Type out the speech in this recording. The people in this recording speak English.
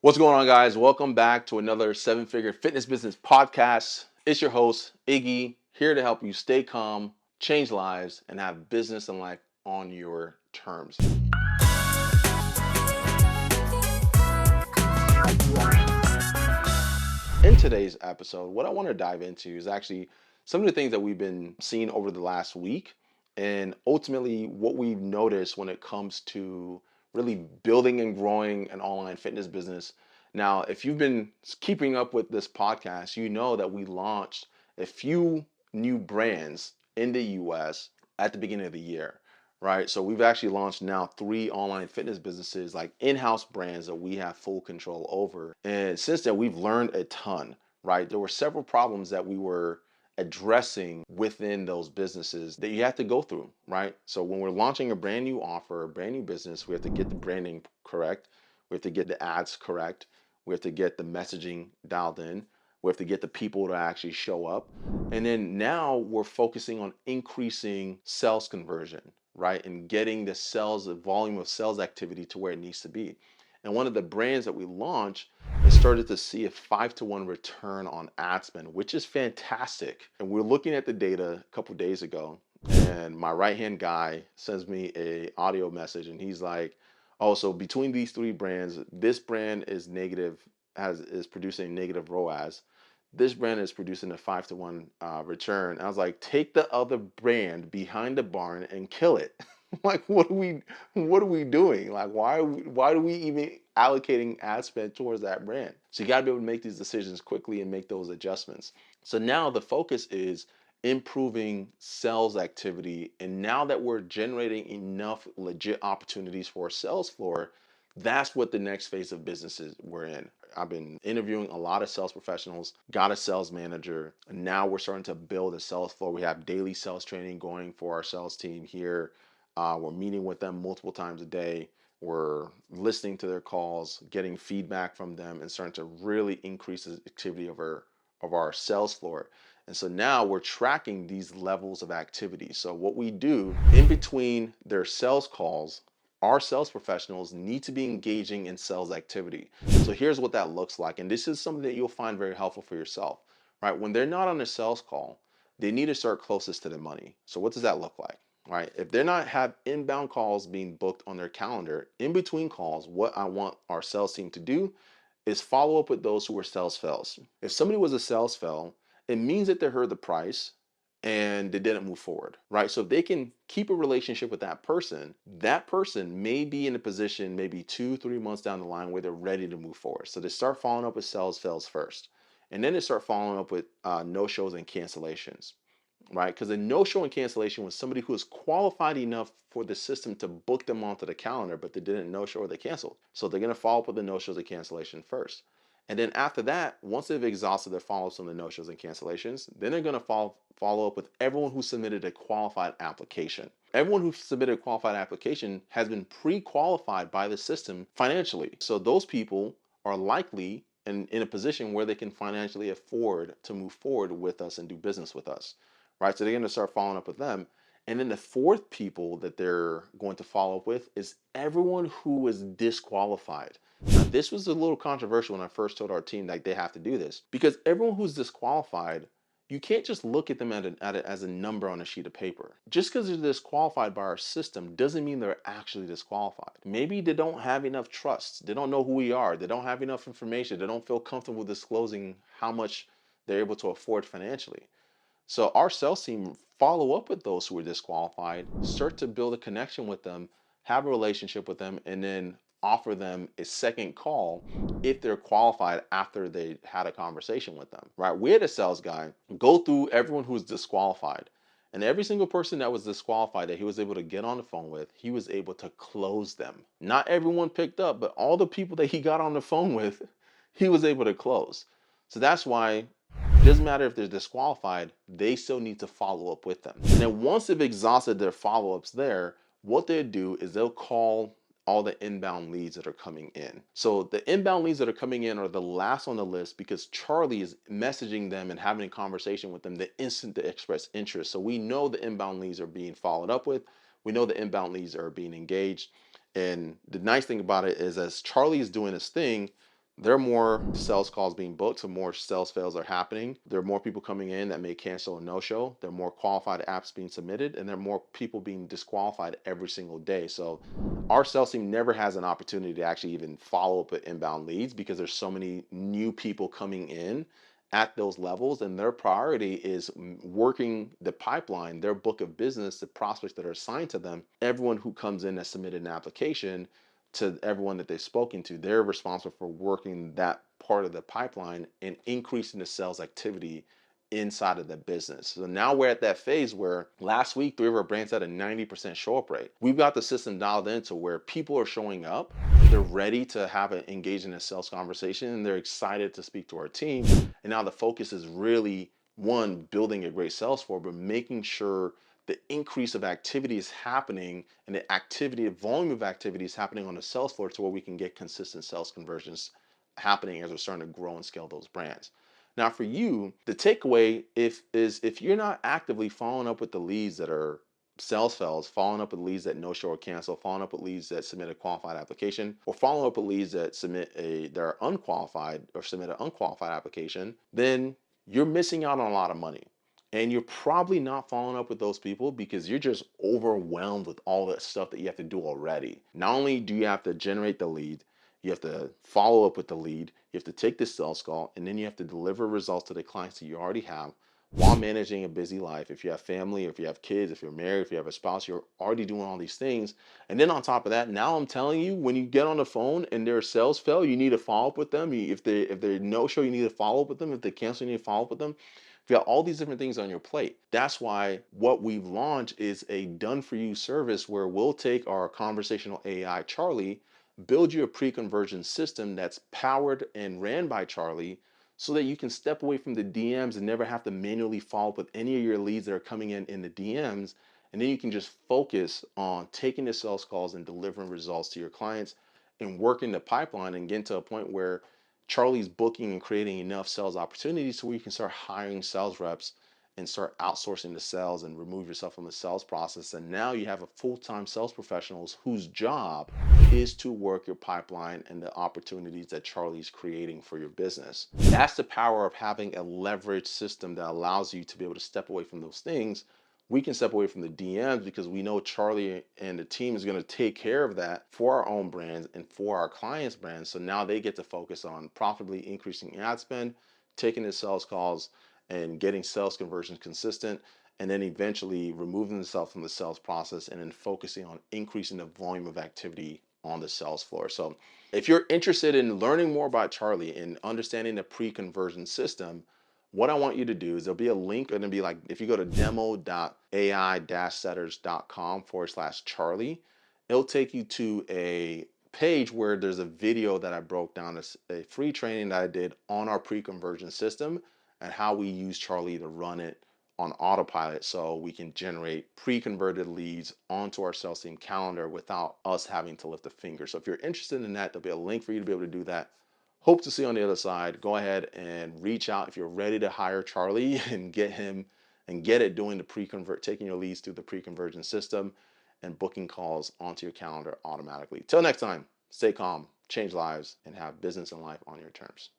What's going on, guys? Welcome back to another Seven Figure Fitness Business Podcast. It's your host, Iggy, here to help you stay calm, change lives, and have business and life on your terms. In today's episode, what I want to dive into is actually some of the things that we've been seeing over the last week, and ultimately what we've noticed when it comes to really building and growing an online fitness business. Now, if you've been keeping up with this podcast, you know that we launched a few new brands in the US at the beginning of the year, right? So we've actually launched now three online fitness businesses, like in-house brands that we have full control over. And since then, we've learned a ton, right? There were several problems that we were addressing within those businesses that you have to go through, right? So when we're launching a brand new offer, a brand new business, we have to get the branding correct. We have to get the ads correct. We have to get the messaging dialed in. We have to get the people to actually show up. And then now we're focusing on increasing sales conversion, right? And getting the volume of sales activity to where it needs to be. And one of the brands that we launched has started to see a 5-to-1 return on ad spend, which is fantastic. And we're looking at the data a couple days ago, and my right hand guy sends me a audio message, and he's like, "Oh, so between these three brands, this brand is negative, is producing negative ROAS. This brand is producing a 5-to-1 return." And I was like, "Take the other brand behind the barn and kill it." Like, what are we doing? Like, why do we even allocating ad spend towards that brand? So you got to be able to make these decisions quickly and make those adjustments. So now the focus is improving sales activity. And now that we're generating enough legit opportunities for our sales floor, that's what the next phase of businesses we're in. I've been interviewing a lot of sales professionals, got a sales manager, and now we're starting to build a sales floor. We have daily sales training going for our sales team here. We're meeting with them multiple times a day. We're listening to their calls, getting feedback from them, and starting to really increase the activity of our sales floor. And so now we're tracking these levels of activity. So what we do in between their sales calls, our sales professionals need to be engaging in sales activity. So here's what that looks like. And this is something that you'll find very helpful for yourself, right? When they're not on a sales call, they need to start closest to the money. So what does that look like? Right? If they're not have inbound calls being booked on their calendar, in between calls, what I want our sales team to do is follow up with those who were sales fails. If somebody was a sales fail, it means that they heard the price and they didn't move forward, right? So if they can keep a relationship with that person may be in a position maybe 2-3 months down the line where they're ready to move forward. So they start following up with sales fails first, and then they start following up with no shows and cancellations, right? Because a no-show and cancellation was somebody who was qualified enough for the system to book them onto the calendar, but they didn't no-show or they canceled. So they're going to follow up with the no-shows and cancellation first. And then after that, once they've exhausted their follow-ups on the no-shows and cancellations, then they're going to follow up with everyone who submitted a qualified application. Everyone who submitted a qualified application has been pre-qualified by the system financially. So those people are likely in a position where they can financially afford to move forward with us and do business with us, right? So they're going to start following up with them. And then the fourth people that they're going to follow up with is everyone who was disqualified. Now, this was a little controversial when I first told our team that they have to do this, because everyone who's disqualified, you can't just look at them at it as a number on a sheet of paper. Just because they're disqualified by our system doesn't mean they're actually disqualified. Maybe they don't have enough trust. They don't know who we are. They don't have enough information. They don't feel comfortable disclosing how much they're able to afford financially. So our sales team follow up with those who were disqualified, start to build a connection with them, have a relationship with them, and then offer them a second call if they're qualified after they had a conversation with them, right? We had a sales guy go through everyone who was disqualified. And every single person that was disqualified that he was able to get on the phone with, he was able to close them. Not everyone picked up, but all the people that he got on the phone with, he was able to close. So that's why it doesn't matter if they're disqualified, they still need to follow up with them. And then once they've exhausted their follow-ups there, what they'll do is they'll call all the inbound leads that are coming in. So the inbound leads that are coming in are the last on the list because Charlie is messaging them and having a conversation with them the instant they express interest. So we know the inbound leads are being followed up with. We know the inbound leads are being engaged. And the nice thing about it is as Charlie is doing his thing, there are more sales calls being booked, so more sales fails are happening. There are more people coming in that may cancel a no-show. There are more qualified apps being submitted, and there are more people being disqualified every single day. So our sales team never has an opportunity to actually even follow up with inbound leads because there's so many new people coming in at those levels, and their priority is working the pipeline, their book of business, the prospects that are assigned to them. Everyone who comes in has submitted an application, to everyone that they've spoken to, they're responsible for working that part of the pipeline and increasing the sales activity inside of the business. So now we're at that phase where last week, 3 of our brands had a 90% show up rate. We've got the system dialed into where people are showing up, they're ready to have an engage in a sales conversation, and they're excited to speak to our team. And now the focus is really one, building a great sales floor, but making sure the increase of activity is happening and the activity, the volume of activity is happening on the sales floor to where we can get consistent sales conversions happening as we're starting to grow and scale those brands. Now for you, the takeaway if you're not actively following up with the leads that are sales fails, following up with leads that no show or cancel, following up with leads that submit a qualified application, or following up with leads that they're unqualified or submit an unqualified application, then you're missing out on a lot of money. And you're probably not following up with those people because you're just overwhelmed with all that stuff that you have to do already. Not only do you have to generate the lead, you have to follow up with the lead, you have to take the sales call, and then you have to deliver results to the clients that you already have while managing a busy life. If you have family, if you have kids, if you're married, if you have a spouse, you're already doing all these things. And then on top of that, now I'm telling you, when you get on the phone and their sales fail, you need to follow up with them. If they no show, you need to follow up with them. If they cancel, you need to follow up with them. If you got all these different things on your plate, that's why what we've launched is a done for you service where we'll take our conversational AI Charlie, build you a pre-conversion system that's powered and ran by Charlie so that you can step away from the DMs and never have to manually follow up with any of your leads that are coming in the DMs. And then you can just focus on taking the sales calls and delivering results to your clients and working the pipeline and getting to a point where Charlie's booking and creating enough sales opportunities so where you can start hiring sales reps and start outsourcing the sales and remove yourself from the sales process. And now you have a full-time sales professionals whose job is to work your pipeline and the opportunities that Charlie's creating for your business. That's the power of having a leverage system that allows you to be able to step away from those things. We can step away from the DMs because we know Charlie and the team is going to take care of that for our own brands and for our clients' brands. So now they get to focus on profitably increasing ad spend, taking the sales calls, and getting sales conversions consistent, and then eventually removing themselves from the sales process and then focusing on increasing the volume of activity on the sales floor. So if you're interested in learning more about Charlie and understanding the pre-conversion system, what I want you to do is there'll be a link, and it'll be like if you go to demo.ai-setters.com/Charlie, it'll take you to a page where there's a video that I broke down as a free training that I did on our pre-conversion system and how we use Charlie to run it on autopilot so we can generate pre-converted leads onto our sales team calendar without us having to lift a finger. So if you're interested in that, there'll be a link for you to be able to do that. Hope to see you on the other side. Go ahead and reach out if you're ready to hire Charlie and get him and get it doing the pre-convert, taking your leads through the pre-conversion system and booking calls onto your calendar automatically. Till next time, stay calm, change lives, and have business and life on your terms.